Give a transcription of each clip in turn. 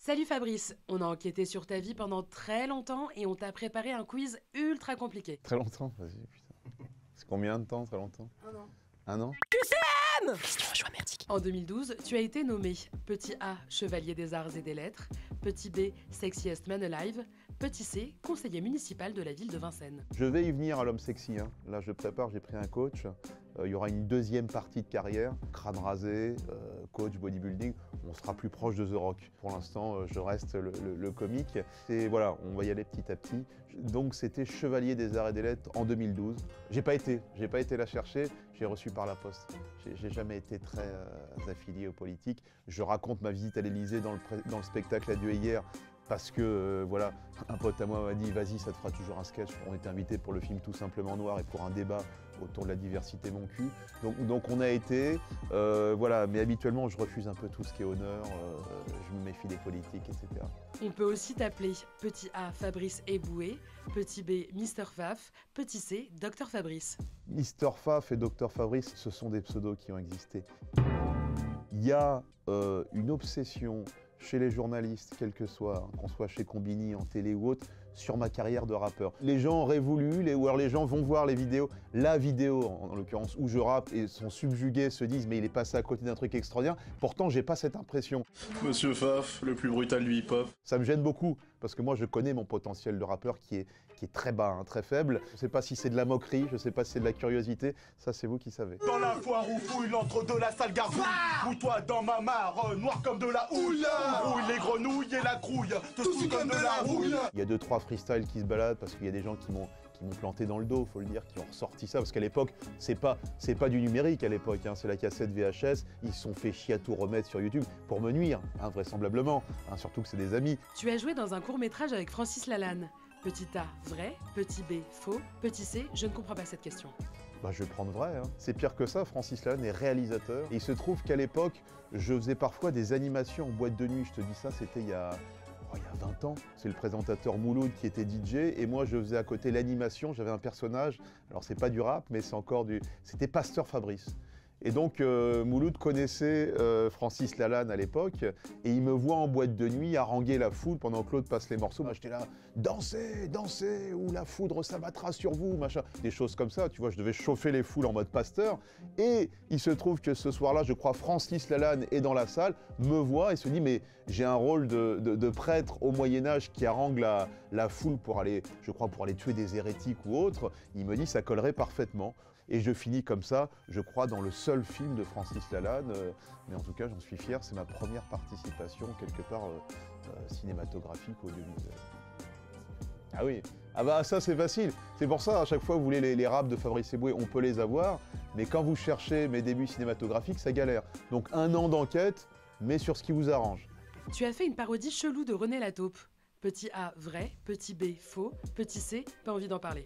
Salut Fabrice, on a enquêté sur ta vie pendant très longtemps et on t'a préparé un quiz ultra compliqué. Très longtemps, vas-y, putain. C'est combien de temps, très longtemps? Un an. Un an? Question au choix merdique. En 2012, tu as été nommé petit A, chevalier des arts et des lettres, petit B, sexiest man alive, petit C, conseiller municipal de la ville de Vincennes. Je vais y venir à l'homme sexy, hein. Là, je prépare, j'ai pris un coach. Il y aura une deuxième partie de carrière, crâne rasé, coach, bodybuilding. On sera plus proche de The Rock. Pour l'instant, je reste le comique. Et voilà, on va y aller petit à petit. Donc, c'était chevalier des arts et des lettres en 2012. J'ai pas été la chercher, j'ai reçu par la poste. J'ai jamais été très affilié aux politiques. Je raconte ma visite à l'Élysée dans le spectacle à Dieu hier. Parce que, voilà, un pote à moi m'a dit « Vas-y, ça te fera toujours un sketch ». On était invité pour le film Tout simplement noir et pour un débat autour de la diversité mon cul. Donc on a été, voilà, mais habituellement je refuse un peu tout ce qui est honneur, je me méfie des politiques, etc. On peut aussi t'appeler petit A, Fabrice Eboué, petit B, Mister Faf, petit C, Docteur Fabrice. Mister Faf et Docteur Fabrice, ce sont des pseudos qui ont existé. Il y a une obsession chez les journalistes, quel que soit, hein, qu'on soit chez Combini, en télé ou autre, sur ma carrière de rappeur. Les gens auraient voulu, ou alors les gens vont voir les vidéos, la vidéo en l'occurrence où je rappe et sont subjugués, se disent mais il est passé à côté d'un truc extraordinaire. Pourtant j'ai pas cette impression. Monsieur Faf, le plus brutal du hip-hop. Ça me gêne beaucoup parce que moi je connais mon potentiel de rappeur qui est très bas, hein, très faible. Je sais pas si c'est de la moquerie, je sais pas si c'est de la curiosité, ça c'est vous qui savez. Dans la foire où fouille l'entre de la sale gargouille. Mouille-toi dans ma mare, noir comme de la houille. Rouille les grenouilles et la crouille, te sous comme de la rouille. Il y a 2-3 freestyles qui se baladent parce qu'il y a des gens qui m'ont planté dans le dos, faut le dire, qui ont ressorti ça, parce qu'à l'époque, c'est pas du numérique à l'époque, hein, c'est la cassette VHS, ils se sont fait chier à tout remettre sur YouTube pour me nuire, hein, vraisemblablement, hein, surtout que c'est des amis. Tu as joué dans un court-métrage avec Francis Lalanne. Petit A, vrai, petit B, faux, petit C, je ne comprends pas cette question. Bah, je vais prendre vrai, hein. C'est pire que ça, Francis Lalanne est réalisateur. Et il se trouve qu'à l'époque, je faisais parfois des animations en boîte de nuit, je te dis ça, c'était il y a 20 ans. C'est le présentateur Mouloud qui était DJ et moi je faisais à côté l'animation, j'avais un personnage, alors c'est pas du rap mais c'est encore c'était Pasteur Fabrice. Et donc Mouloud connaissait Francis Lalanne à l'époque et il me voit en boîte de nuit haranguer la foule pendant que Claude passe les morceaux. Moi j'étais là, dansez, dansez, ou la foudre s'abattra sur vous, machin. Des choses comme ça, tu vois, je devais chauffer les foules en mode pasteur. Et il se trouve que ce soir-là, je crois, Francis Lalanne est dans la salle, me voit et se dit, mais j'ai un rôle de prêtre au Moyen-Âge qui harangue la foule pour aller, je crois, pour aller tuer des hérétiques ou autres. Il me dit, ça collerait parfaitement. Et je finis comme ça, je crois, dans le seul film de Francis Lalanne, mais en tout cas, j'en suis fier, c'est ma première participation quelque part cinématographique ou audiovisuelle. Ah oui, ah bah ça c'est facile, c'est pour ça à chaque fois vous voulez les raps de Fabrice Eboué, on peut les avoir, mais quand vous cherchez mes débuts cinématographiques, ça galère. Donc 1 an d'enquête, mais sur ce qui vous arrange. Tu as fait une parodie chelou de René Lataupe. Petit A, vrai, petit B, faux, petit C, pas envie d'en parler.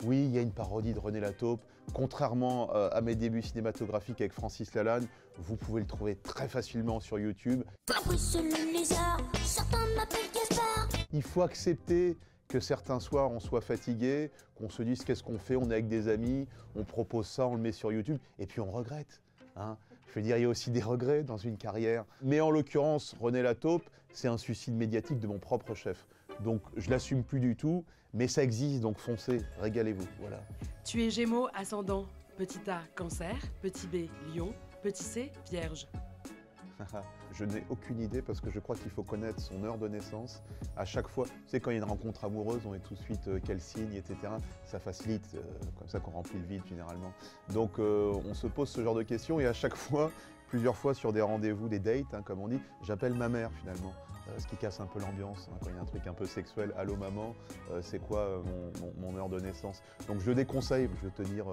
Oui, il y a une parodie de René Lataupe. Contrairement à mes débuts cinématographiques avec Francis Lalanne, vous pouvez le trouver très facilement sur YouTube. Fabrice le lézard, certains m'appellent Gaspard. Il faut accepter que certains soirs on soit fatigué, qu'on se dise qu'est-ce qu'on fait, on est avec des amis, on propose ça, on le met sur YouTube, et puis on regrette. Hein. Je veux dire, il y a aussi des regrets dans une carrière. Mais en l'occurrence, René Lataupe, c'est un suicide médiatique de mon propre chef. Donc je l'assume plus du tout, mais ça existe, donc foncez, régalez-vous, voilà. Tu es Gémeaux, ascendant. Petit A, Cancer, petit B, Lion, petit C, Vierge. Je n'ai aucune idée parce que je crois qu'il faut connaître son heure de naissance. À chaque fois, tu sais, quand il y a une rencontre amoureuse, on est tout de suite quel signe, etc. Ça facilite, comme ça qu'on remplit le vide généralement. Donc on se pose ce genre de questions et à chaque fois, plusieurs fois sur des rendez-vous, des dates, hein, comme on dit, j'appelle ma mère finalement. Ce qui casse un peu l'ambiance, hein, quand il y a un truc un peu sexuel, allô maman, c'est quoi mon heure de naissance? Donc je déconseille, je vais te dire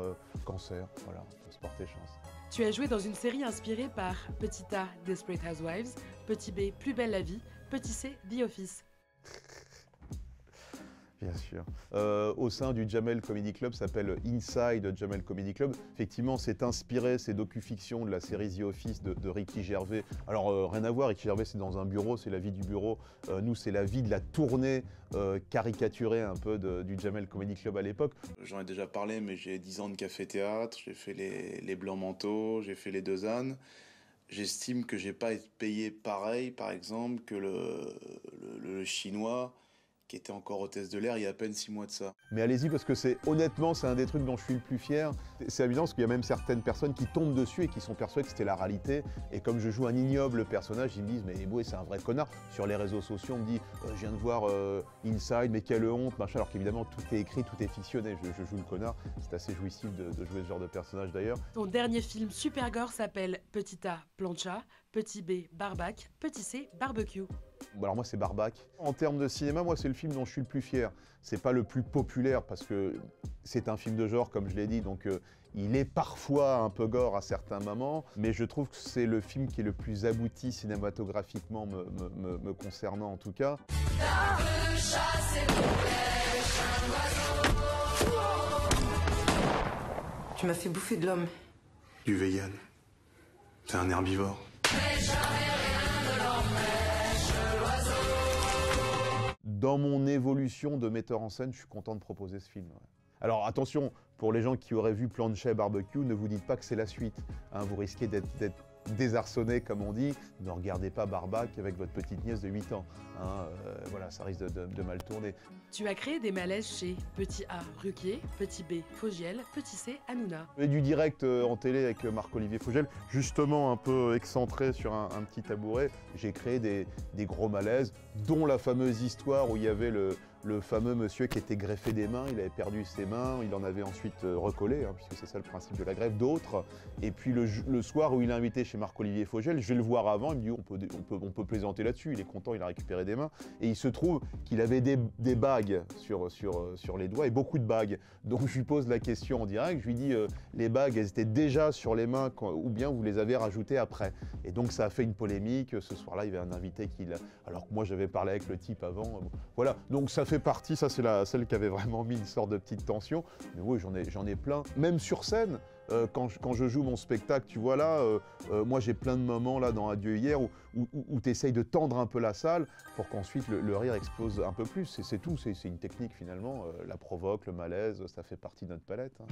cancer, voilà, faut se porter chance. Tu as joué dans une série inspirée par petit A, Desperate Housewives, petit B, Plus belle la vie, petit C, The Office. Bien sûr. Au sein du Jamel Comedy Club, s'appelle Inside Jamel Comedy Club. Effectivement, c'est inspiré, ces docu-fictions de la série The Office de Ricky Gervais. Alors, rien à voir, Ricky Gervais, c'est dans un bureau, c'est la vie du bureau. Nous, c'est la vie de la tournée caricaturée un peu du Jamel Comedy Club à l'époque. J'en ai déjà parlé, mais j'ai 10 ans de café-théâtre, j'ai fait les Blancs Manteaux, j'ai fait les Deux Ânes. j'estime que j'ai pas été payé pareil, par exemple, que le Chinois qui était encore hôtesse de l'air il y a à peine 6 mois de ça. Mais allez-y parce que honnêtement, c'est un des trucs dont je suis le plus fier. C'est amusant parce qu'il y a même certaines personnes qui tombent dessus et qui sont persuadées que c'était la réalité. Et comme je joue un ignoble personnage, ils me disent « Mais Eboué, c'est un vrai connard ». Sur les réseaux sociaux, on me dit « Je viens de voir Inside, mais quelle honte », machin. Alors qu'évidemment, tout est écrit, tout est fictionné. Je joue le connard. C'est assez jouissif de jouer ce genre de personnage d'ailleurs. Ton dernier film super gore s'appelle Petit A, Plancha, Petit B, Barbac, Petit C, Barbecue. Bon, alors moi c'est Barbac. En termes de cinéma, moi c'est le film dont je suis le plus fier. C'est pas le plus populaire parce que c'est un film de genre comme je l'ai dit, donc il est parfois un peu gore à certains moments, mais je trouve que c'est le film qui est le plus abouti cinématographiquement me concernant en tout cas. Tu m'as fait bouffer de l'homme. Du vegan. C'est un herbivore. Dans mon évolution de metteur en scène, je suis content de proposer ce film. Ouais. Alors attention, pour les gens qui auraient vu Plancha et Barbecue, ne vous dites pas que c'est la suite. Hein, vous risquez d'être désarçonné, comme on dit. Ne regardez pas Barbac avec votre petite nièce de 8 ans. Hein, voilà, ça risque de mal tourner. Tu as créé des malaises chez Petit A, Ruquier, Petit B, Fogiel, Petit C, Hanouna. Et du direct en télé avec Marc-Olivier Fogiel, justement un peu excentré sur un petit tabouret, j'ai créé des gros malaises, dont la fameuse histoire où il y avait le fameux monsieur qui était greffé des mains, il avait perdu ses mains, il en avait ensuite recollé, hein, puisque c'est ça le principe de la greffe, d'autres. Et puis le soir où il est invité chez Marc-Olivier Fogiel, je vais le voir avant, il me dit on peut plaisanter là-dessus, il est content, il a récupéré des mains. Et il se trouve qu'il avait des bagues sur les doigts, et beaucoup de bagues. Donc je lui pose la question en direct, je lui dis les bagues, elles étaient déjà sur les mains, ou bien vous les avez rajoutées après. Et donc ça a fait une polémique, ce soir-là il y avait un invité alors que moi j'avais parlé avec le type avant. Voilà, donc ça fait partie, ça c'est celle qui avait vraiment mis une sorte de petite tension. Mais oui, j'en ai plein. Même sur scène, quand je joue mon spectacle, tu vois là, moi j'ai plein de moments là dans Adieu hier où tu essayes de tendre un peu la salle pour qu'ensuite le rire explose un peu plus. C'est tout, c'est une technique finalement. La provoque, le malaise, ça fait partie de notre palette. Hein.